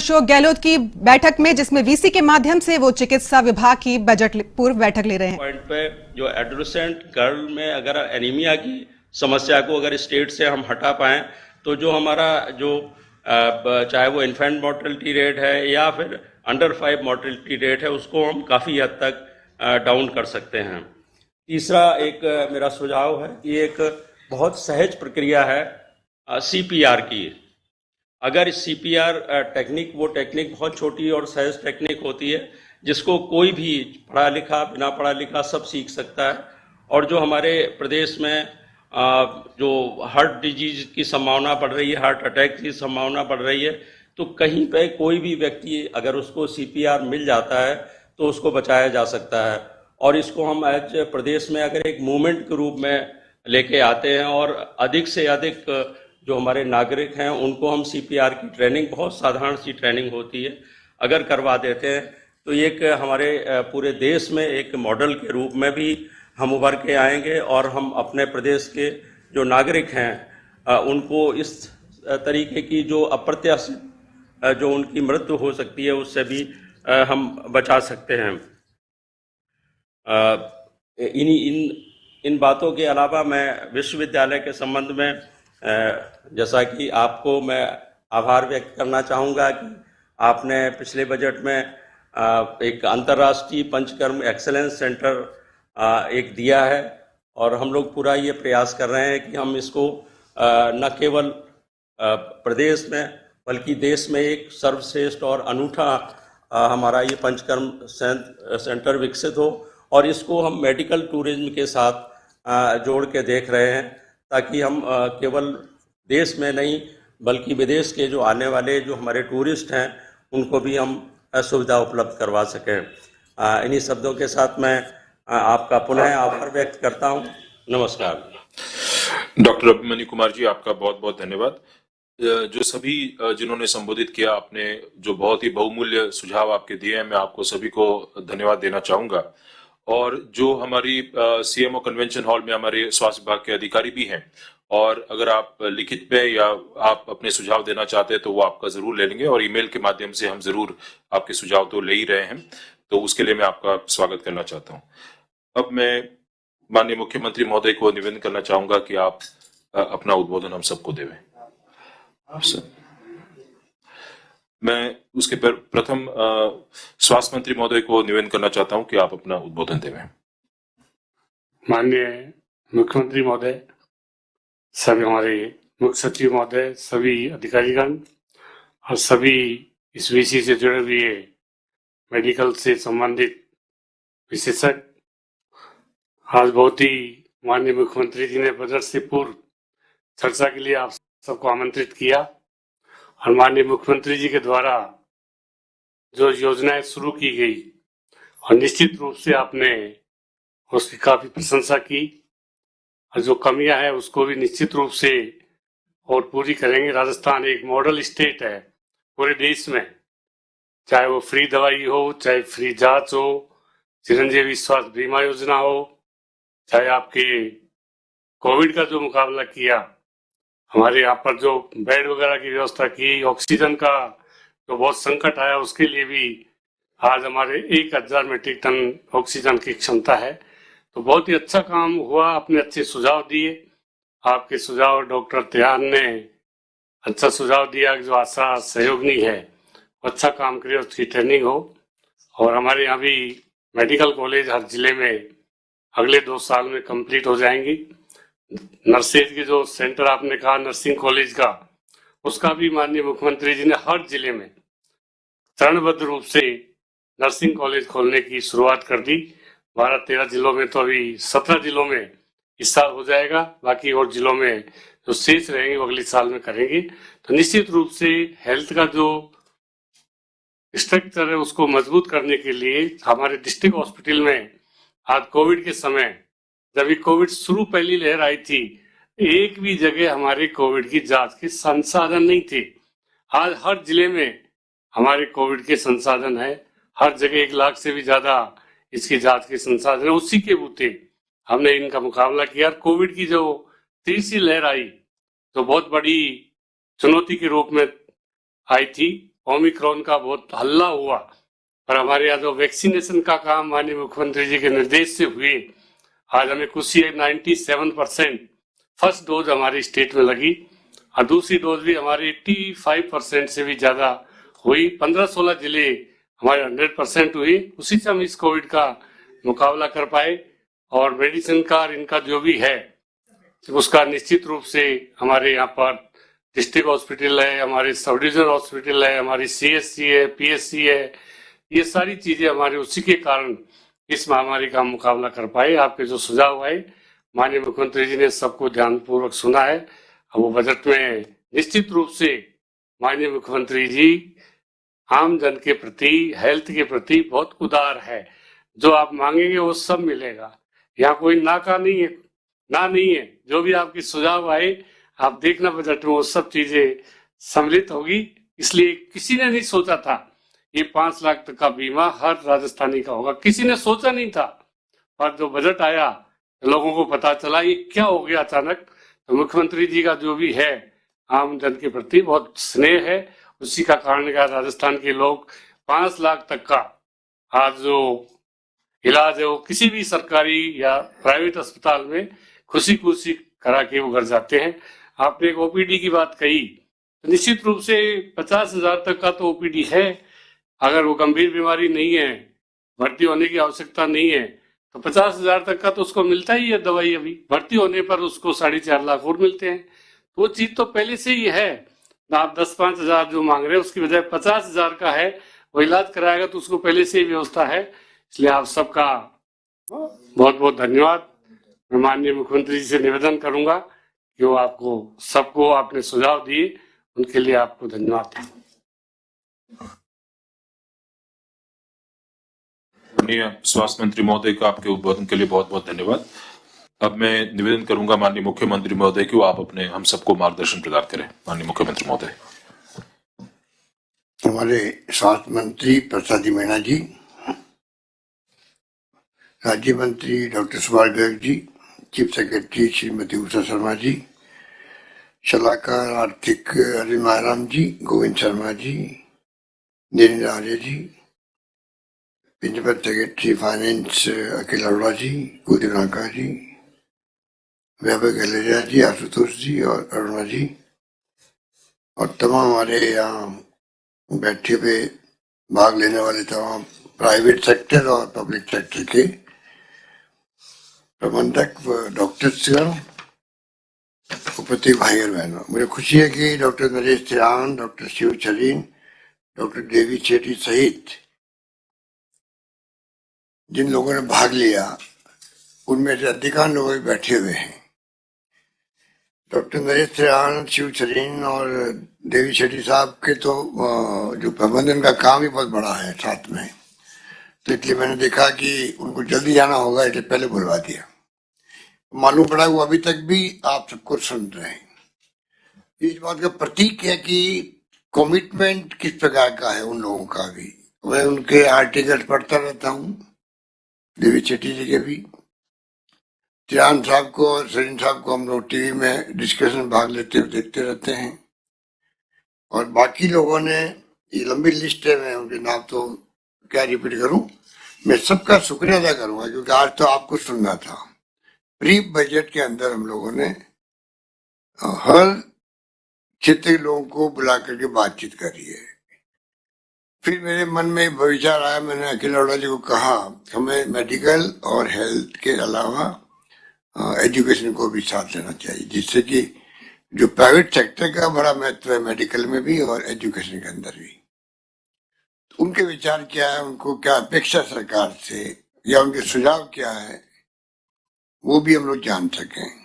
अशोक गहलोत की बैठक में, जिसमें वीसी के माध्यम से वो चिकित्सा विभाग की बजट पूर्व बैठक ले रहे हैं। पॉइंट पे जो एडोलेसेंट गर्ल में अगर एनीमिया की समस्या को अगर स्टेट से हम हटा पाएं तो जो हमारा जो चाहे वो इन्फेंट मोर्टेलिटी रेट है या फिर अंडर 5 मोर्टेलिटी रेट है उसको हम काफ़ी हद तक डाउन कर सकते हैं। तीसरा एक मेरा सुझाव है कि एक बहुत सहज प्रक्रिया है CPR की। अगर CPR टेक्निक, वो टेक्निक बहुत छोटी और सहज टेक्निक होती है जिसको कोई भी पढ़ा लिखा, बिना पढ़ा लिखा सब सीख सकता है। और जो हमारे प्रदेश में जो हार्ट डिजीज की संभावना बढ़ रही है, हार्ट अटैक की संभावना बढ़ रही है, तो कहीं पे कोई भी व्यक्ति अगर उसको CPR मिल जाता है तो उसको बचाया जा सकता है। और इसको हम आज प्रदेश में अगर एक मूवमेंट के रूप में लेके आते हैं और अधिक से अधिक जो हमारे नागरिक हैं उनको हम CPR की ट्रेनिंग, बहुत साधारण सी ट्रेनिंग होती है, अगर करवा देते हैं तो एक हमारे पूरे देश में एक मॉडल के रूप में भी हम उभर के आएंगे और हम अपने प्रदेश के जो नागरिक हैं उनको इस तरीके की जो अप्रत्याशित जो उनकी मृत्यु हो सकती है उससे भी हम बचा सकते हैं। इन बातों के अलावा मैं विश्वविद्यालय के संबंध में जैसा कि आपको मैं आभार व्यक्त करना चाहूँगा कि आपने पिछले बजट में एक अंतर्राष्ट्रीय पंचकर्म एक्सेलेंस सेंटर एक दिया है और हम लोग पूरा ये प्रयास कर रहे हैं कि हम इसको न केवल प्रदेश में बल्कि देश में एक सर्वश्रेष्ठ और अनूठा हमारा ये पंचकर्म सेंटर विकसित हो और इसको हम मेडिकल टूरिज्म के साथ जोड़ के देख रहे हैं ताकि हम केवल देश में नहीं बल्कि विदेश के जो आने वाले जो हमारे टूरिस्ट हैं उनको भी हम सुविधा उपलब्ध करवा सकें। इन्हीं शब्दों के साथ मैं आपका पुनः आभार व्यक्त करता हूं। नमस्कार। डॉक्टर अभिमन्यु कुमार जी, आपका बहुत बहुत धन्यवाद। जो सभी जिन्होंने संबोधित किया, आपने जो बहुत ही बहुमूल्य सुझाव आपके दिए हैं, मैं आपको सभी को धन्यवाद देना चाहूंगा। और जो हमारी CMO कन्वेंशन हॉल में हमारे स्वास्थ्य विभाग के अधिकारी भी हैं और अगर आप लिखित में या आप अपने सुझाव देना चाहते हैं तो वो आपका जरूर ले लेंगे और ईमेल के माध्यम से हम जरूर आपके सुझाव तो ले ही रहे हैं, तो उसके लिए मैं आपका स्वागत करना चाहता हूं। अब मैं माननीय मुख्यमंत्री महोदय को निवेदन करना चाहूंगा कि आप अपना उद्बोधन हम सबको देवें। मैं उसके पर प्रथम स्वास्थ्य मंत्री महोदय को निवेदन करना चाहता हूं कि आप अपना उद्बोधन देवें। माननीय मुख्यमंत्री महोदय, सभी हमारे मुख्य सचिव महोदय, सभी अधिकारीगण और सभी इस विषय से जुड़े हुए मेडिकल से संबंधित विशेषज्ञ, आज बहुत ही माननीय मुख्यमंत्री जी ने बजट से पूर्व चर्चा के लिए आप सबको आमंत्रित किया और माननीय मुख्यमंत्री जी के द्वारा जो योजनाएं शुरू की गई और निश्चित रूप से आपने उसकी काफी प्रशंसा की और जो कमियां हैं उसको भी निश्चित रूप से और पूरी करेंगे। राजस्थान एक मॉडल स्टेट है पूरे देश में, चाहे वो फ्री दवाई हो, चाहे फ्री जांच हो, चिरंजीवी स्वास्थ्य बीमा योजना हो, चाहे आपके कोविड का जो मुकाबला किया, हमारे यहाँ पर जो बेड वगैरह की व्यवस्था की, ऑक्सीजन का जो बहुत संकट आया उसके लिए भी आज हमारे 1000 मीट्रिक टन ऑक्सीजन की क्षमता है। तो बहुत ही अच्छा काम हुआ, आपने अच्छे सुझाव दिए। आपके सुझाव डॉक्टर त्यान ने अच्छा सुझाव दिया कि जो आशा सहयोगिनी है अच्छा काम करे, उसकी ट्रेनिंग हो। और हमारे यहाँ भी मेडिकल कॉलेज हर जिले में अगले 2 साल में कंप्लीट हो जाएंगी। नर्सेज के जो सेंटर आपने कहा नर्सिंग कॉलेज का, उसका भी माननीय मुख्यमंत्री जी ने हर जिले में चरणबद्ध रूप से नर्सिंग कॉलेज खोलने की शुरुआत कर दी। 12-13 जिलों में, तो अभी 17 जिलों में इस साल हो जाएगा, बाकी और जिलों में जो शेष रहेंगे वो अगले साल में करेंगे। तो निश्चित रूप से हेल्थ का जो स्ट्रक्चर है उसको मजबूत करने के लिए हमारे डिस्ट्रिक्ट हॉस्पिटल में आज कोविड के समय, जब ये कोविड शुरू पहली लहर आई थी, एक भी जगह हमारे कोविड की जांच के संसाधन नहीं थे। आज हर जिले में हमारे कोविड के संसाधन है, हर जगह 1 लाख से भी ज्यादा इसकी जांच के संसाधन है। उसी के बूते हमने इनका मुकाबला किया। कोविड की जो तीसरी लहर आई, तो बहुत बड़ी चुनौती के रूप में आई थी, ओमिक्रॉन का बहुत हल्ला हुआ, और हमारे यहाँ जो वैक्सीनेशन का काम माननीय मुख्यमंत्री जी के निर्देश से हुए, आज हमें खुशी है 97% फर्स्ट डोज हमारी स्टेट में लगी, और दूसरी डोज भी हमारी 85% से भी ज्यादा हुई। 15-16 जिले हमारे 100% हुई। उसी से हम इस कोविड का मुकाबला कर पाए। और मेडिसिन का और इनका जो भी है उसका निश्चित रूप से हमारे यहाँ पर डिस्ट्रिक्ट हॉस्पिटल है, हमारे सब डिविजनल हॉस्पिटल है, हमारी CSC है, PSC है, ये सारी चीजें हमारे उसी के कारण इस महामारी का मुकाबला कर पाए। आपके जो सुझाव आए माननीय मुख्यमंत्री जी ने सबको ध्यानपूर्वक सुना है। अब वो बजट में निश्चित रूप से माननीय मुख्यमंत्री जी आम जन के प्रति, हेल्थ के प्रति बहुत उदार है। जो आप मांगेंगे वो सब मिलेगा। यहाँ कोई ना का नहीं है, ना नहीं है। जो भी आपकी सुझाव आए आप देखना बजट में वो सब चीजें सम्मिलित होगी। इसलिए किसी ने नहीं सोचा था ये 5 लाख तक का बीमा हर राजस्थानी का होगा, किसी ने सोचा नहीं था। पर जो बजट आया लोगों को पता चला ये क्या हो गया अचानक। तो मुख्यमंत्री जी का जो भी है आम जन के प्रति बहुत स्नेह है, उसी का कारण का राजस्थान के लोग 5 लाख तक का आज जो इलाज है वो किसी भी सरकारी या प्राइवेट अस्पताल में खुशी खुशी करा के वो घर जाते हैं। आपने एक OPD की बात कही, तो निश्चित रूप से 50,000 तक का तो OPD है। अगर वो गंभीर बीमारी नहीं है, भर्ती होने की आवश्यकता नहीं है, तो 50,000 तक का तो उसको मिलता ही है दवाई। अभी भर्ती होने पर उसको 4.5 लाख और मिलते हैं। तो वो चीज तो पहले से ही है ना। आप 10-5 हजार जो मांग रहे हैं उसकी बजाय 50,000 का है, वो इलाज कराएगा तो उसको पहले से ही व्यवस्था है। इसलिए आप सबका बहुत बहुत धन्यवाद। मैं माननीय मुख्यमंत्री जी से निवेदन करूंगा कि वो आपको सबको आपने सुझाव दिए, उनके लिए आपको धन्यवाद। माननीय स्वास्थ्य मंत्री महोदय का आपके उद्बोधन के लिए बहुत बहुत धन्यवाद। अब मैं निवेदन करूंगा माननीय मुख्यमंत्री महोदय की वो आप अपने हम सबको मार्गदर्शन प्रदान करें। माननीय मुख्यमंत्री महोदय। हमारे स्वास्थ्य मंत्री प्रसादी मीणा जी, राज्य मंत्री doctor Subhash Garg ji, chief secretary Shrimati Usha Sharma ji, सलाहकार आर्थिक अरविंद महाराम जी, गोविंद शर्मा जी, नीरेंद्र आर्य जी, principal secretary finance Akhil Arora जी, कुलदीप नाका जी, वैभव गलेरिया जी, आशुतोष जी और अरुणा जी, और तमाम हमारे यहाँ बैठे पे भाग लेने वाले तमाम प्राइवेट सेक्टर और पब्लिक सेक्टर के प्रबंधक व डॉक्टर्सगण, उपस्थित भाई और बहनों, मुझे खुशी है कि doctor Naresh Trehan, doctor Shiv Sarin, doctor Devi Shetty सहित जिन लोगों ने भाग लिया उनमें से अधिकांश लोग बैठे हुए हैं। डॉक्टर नरेश तिरान, शिव छरीन और देवी शेट्टी साहब के तो जो प्रबंधन का काम ही बहुत बड़ा है साथ में, तो इसलिए मैंने देखा कि उनको जल्दी जाना होगा, इसलिए पहले बुलवा दिया। मालूम पड़ा वो अभी तक भी आप सबको सुन रहे हैं। इस बात का प्रतीक है कि कमिटमेंट किस प्रकार का है उन लोगों का भी। मैं उनके आर्टिकल पढ़ता रहता हूँ, देवी शेट्टी जी के भी, तिरान साहब को और सरीन साहब को हम लोग टीवी में डिस्कशन भाग लेते हुए देखते रहते हैं। और बाकी लोगों ने, ये लंबी लिस्ट है, मैं उनके नाम तो क्या रिपीट करूं। मैं सबका शुक्रिया अदा करूंगा क्योंकि आज तो आपको सुनना था। प्री बजट के अंदर हम लोगों ने हर क्षेत्र के लोगों को बुला करके बातचीत करी है। फिर मेरे मन में विचार आया, मैंने अखिल अरोड़ा जी को कहा हमें मेडिकल और हेल्थ के अलावा एजुकेशन को भी साथ लेना चाहिए, जिससे कि जो प्राइवेट सेक्टर का बड़ा महत्व है मेडिकल में भी और एजुकेशन के अंदर भी। तो उनके विचार क्या है, उनको क्या अपेक्षा सरकार से या उनके सुझाव क्या है, वो भी हम लोग जान सकें।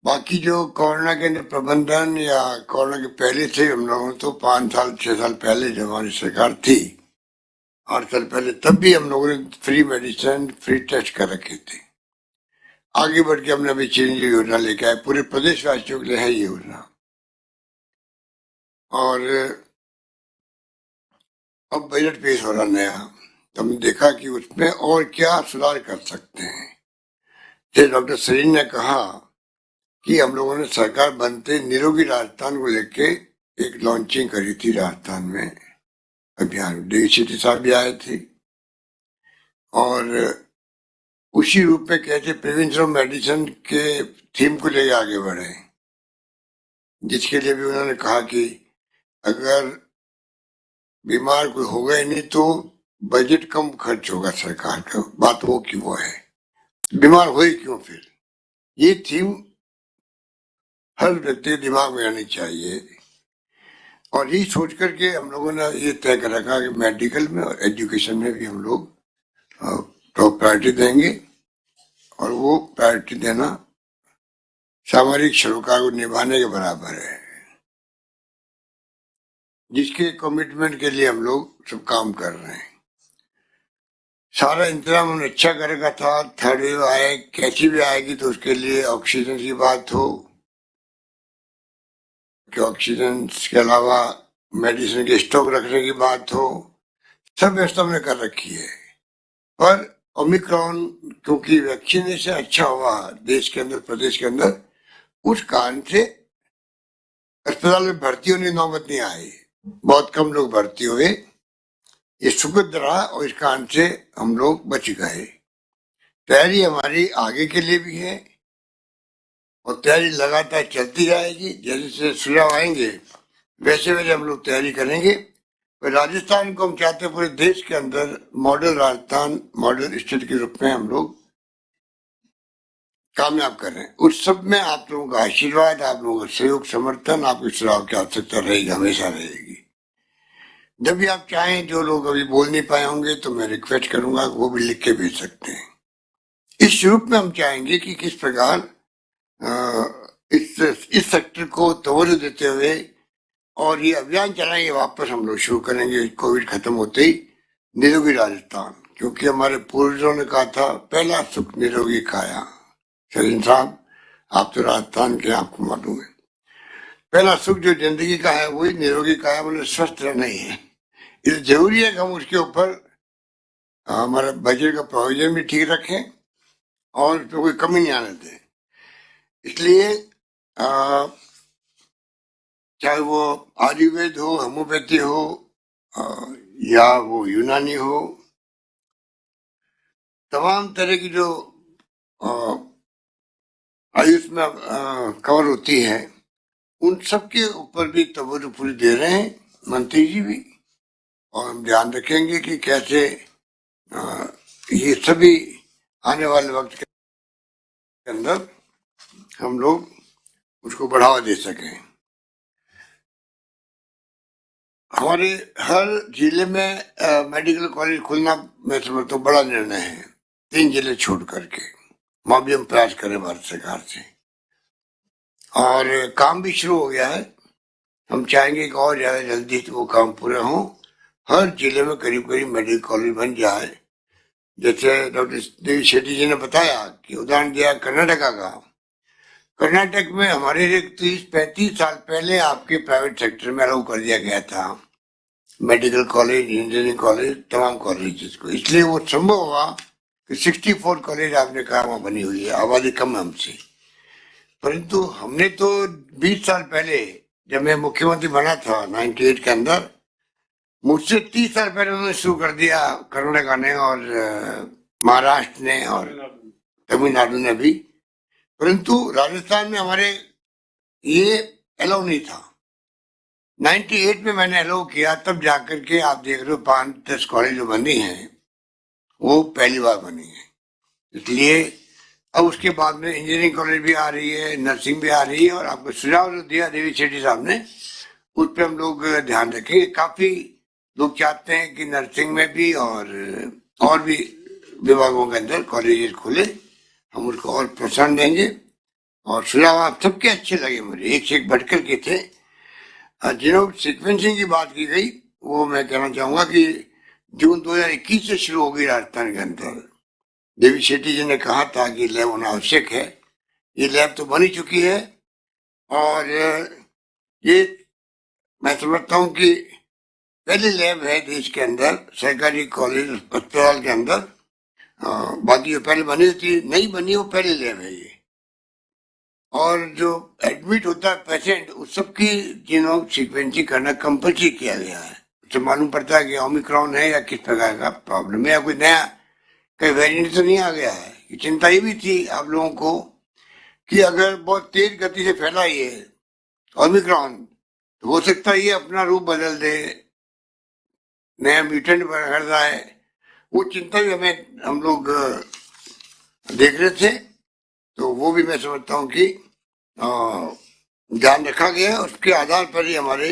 बाकी जो कोरोना के प्रबंधन या कोरोना के पहले से हम लोगों तो 5-6 साल पहले जब हमारी सरकार थी, 8 साल पहले, तब भी हम लोगों ने फ्री मेडिसिन, फ्री टेस्ट कर रखे थे। आगे बढ़ के हमने अभी चिरंजीवी योजना लेके आए, पूरे प्रदेश वासियों के लिए है ये योजना। और अब बजट पेश हो रहा नया, तो हमने देखा कि उसमें और क्या सुधार कर सकते हैं। जैसे डॉक्टर सरीन ने कहा कि हम लोगों ने सरकार बनते निरोगी राजस्थान को लेके एक लॉन्चिंग करी थी राजस्थान में अभियान। देवी शेट्टी साहब भी आए थे और उसी रूप में कैसे प्रिवेंशन ऑफ मेडिसिन के थीम को लेकर आगे बढ़े, जिसके लिए भी उन्होंने कहा कि अगर बीमार कोई होगा ही नहीं तो बजट कम खर्च होगा सरकार का। बात वो की वो है, बीमार हो ही क्यों फिर। ये थीम हर व्यक्ति के दिमाग में आनी चाहिए और यही सोच करके हम लोगों ने ये तय कर रखा कि मेडिकल में और एजुकेशन में भी हम लोग टॉप प्रायोरिटी देंगे और वो प्रायोरिटी देना सामरिक सरोकार को निभाने के बराबर है, जिसके कमिटमेंट के लिए हम लोग सब काम कर रहे हैं। सारा इंतजाम हमने अच्छा कर रखा था। थर्ड वेव आए कैसी भी आएगी तो उसके लिए ऑक्सीजन की बात हो कि ऑक्सीजन के अलावा मेडिसिन के स्टॉक रखने की बात हो, सब व्यवस्था हमने कर रखी है। पर ओमिक्रॉन क्योंकि वैक्सीनेशन अच्छा हुआ देश के अंदर, प्रदेश के अंदर, उस कारण से अस्पताल में भर्ती होने की नौबत नहीं आई, बहुत कम लोग भर्ती हुए। ये सुखद रहा और इस कारण से हम लोग बच गए। तैयारी हमारी आगे के लिए भी है और तैयारी लगातार चलती रहेगी। जैसे सुझाव आएंगे वैसे वैसे हम लोग तैयारी करेंगे। पर राजस्थान को हम चाहते हैं पूरे देश के अंदर मॉडल राजस्थान, मॉडल स्टेट के रूप में हम लोग कामयाब कर रहे हैं। उस सब में आप लोगों का आशीर्वाद, आप लोगों का सहयोग, समर्थन, आपके सुझाव की आवश्यकता रहेगी, हमेशा रहेगी। जब भी आप चाहें, जो लोग अभी बोल नहीं पाए होंगे तो मैं रिक्वेस्ट करूंगा वो भी लिख के भेज सकते हैं। इस रूप में हम चाहेंगे कि किस प्रकार इस सेक्टर को तवज्जो देते हुए और ये अभियान चलाएंगे, वापस हम लोग शुरू करेंगे कोविड खत्म होते ही निरोगी राजस्थान। क्योंकि हमारे पूर्वजों ने कहा था पहला सुख निरोगी काया। सलीम साहब, आप तो राजस्थान के, आपको मालूम है पहला सुख जो जिंदगी का है वही निरोगी काया, मतलब स्वस्थ रहना ही है। इसलिए जरूरी है कि हम उसके ऊपर हमारा बजट का प्रोविजन भी ठीक रखें और उसमें कोई कमी नहीं आने दें। इसलिए चाहे वो आयुर्वेद हो, होम्योपैथी हो या वो यूनानी हो, तमाम तरह की जो आयुष में कवर होती है, उन सब के ऊपर भी तवज्जो पूरी दे रहे हैं मंत्री जी भी। और हम ध्यान रखेंगे कि कैसे ये सभी आने वाले वक्त के अंदर हम लोग उसको बढ़ावा दे सकें। हमारे हर जिले में मेडिकल कॉलेज खुलना मैं समझता हूँ बड़ा निर्णय है, 3 जिले छोड़ करके। वहां भी हम प्रयास करें भारत सरकार से और काम भी शुरू हो गया है। हम चाहेंगे कि और ज्यादा जल्दी वो काम पूरे हों, हर जिले में करीब करीब मेडिकल कॉलेज बन जाए। जैसे डॉक्टर देवी शेट्टी जी ने बताया कि उदाहरण दिया कर्नाटका का। कर्नाटक में हमारे 30-35 साल पहले आपके प्राइवेट सेक्टर में अलाउ कर दिया गया था मेडिकल कॉलेज, इंजीनियरिंग कॉलेज, तमाम कॉलेज को। इसलिए वो संभव हुआ कि 64 कॉलेज आपने कहा वहां बनी हुई है, आबादी कम है हमसे। परंतु हमने तो 20 साल पहले जब मैं मुख्यमंत्री बना था 98 के अंदर, मुझसे 30 साल पहले उन्होंने शुरू कर दिया कर्नाटका ने और महाराष्ट्र ने और तमिलनाडु ने भी। परंतु राजस्थान में हमारे ये अलाउ नहीं था। 98 में मैंने अलाउ किया, तब जाकर के आप देख रहे हो 5-10 कॉलेज जो बनी हैं वो पहली बार बनी है। इसलिए अब उसके बाद में इंजीनियरिंग कॉलेज भी आ रही है, नर्सिंग भी आ रही है। और आपको सुझाव जो दिया देवी शेट्टी साहब ने, उस पर हम लोग ध्यान रखेंगे। काफी लोग चाहते हैं कि नर्सिंग में भी और भी विभागों के अंदर कॉलेज खुले, हम उसको और प्रोत्साहन देंगे। और सुझाव आप सबके अच्छे लगे मुझे, एक से एक बढ़कर के थे। जिन्हों सीक्वेंसिंग की बात की गई वो मैं कहना चाहूंगा कि जून 2021 से शुरू हो गई राजस्थान के अंदर। देवी शेट्टी जी ने कहा था कि लैब होना आवश्यक है, ये लैब तो बनी चुकी है। और ये मैं समझता हूँ कि पहली लैब है देश के अंदर सरकारी कॉलेज अस्पताल के अंदर। बाकी जो पहले बनी थी, नहीं बनी, वो पहली लैब है ये। और जो एडमिट होता है पेशेंट उस सबकी जीनोम सीक्वेंसिंग करना कंपल्सरी किया गया है। उससे मालूम पड़ता है कि ओमिक्रॉन है या किस प्रकार का प्रॉब्लम है या कोई नया कोई वेरिएंट तो नहीं आ गया है। ये चिंता ये भी थी आप लोगों को कि अगर बहुत तेज गति से फैला ये ओमिक्रॉन तो हो सकता है ये अपना रूप बदल दे, नया म्यूटेंट पकड़ रहा है। वो चिंता भी हम लोग देख रहे थे, तो वो भी मैं समझता हूँ कि ध्यान रखा गया। उसके आधार पर ही हमारे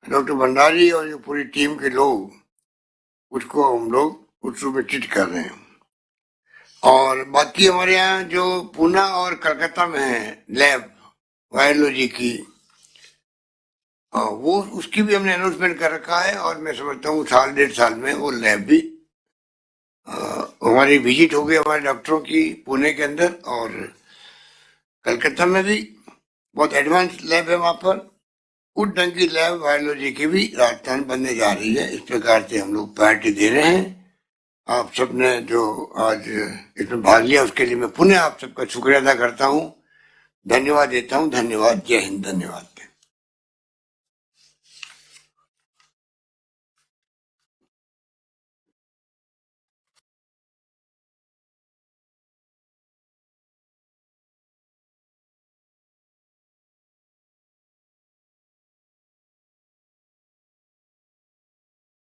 डॉक्टर भंडारी और ये पूरी टीम के लोग उसको हम लोग उस रूप में ट्रीट कर रहे हैं। और बाकी हमारे यहाँ जो पूना और कलकत्ता में है लैब वायरोलॉजी की, वो उसकी भी हमने अनाउंसमेंट कर रखा है और मैं समझता हूँ साल 1.5 साल में वो लैब भी हमारी विजिट हो गई हमारे डॉक्टरों की पुणे के अंदर, और कलकत्ता में भी बहुत एडवांस लैब है वहाँ पर। उस ढंग की लैब वायरोलॉजी की भी राजस्थान बनने जा रही है। इस प्रकार से हम लोग पार्टी दे रहे हैं। आप सबने जो आज इसमें भाग लिया उसके लिए मैं पुनः आप सबका शुक्रिया अदा करता हूँ, धन्यवाद देता हूँ। धन्यवाद। जय हिंद। धन्यवाद।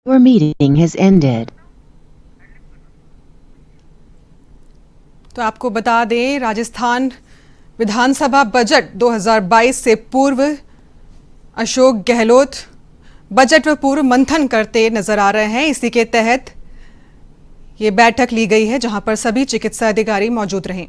Your meeting has ended. तो आपको बता दें, राजस्थान विधानसभा बजट 2022 से पूर्व अशोक गहलोत बजट पर पूर्व मंथन करते नजर आ रहे हैं। इसी के तहत ये बैठक ली गई है जहां पर सभी चिकित्सा अधिकारी मौजूद रहे।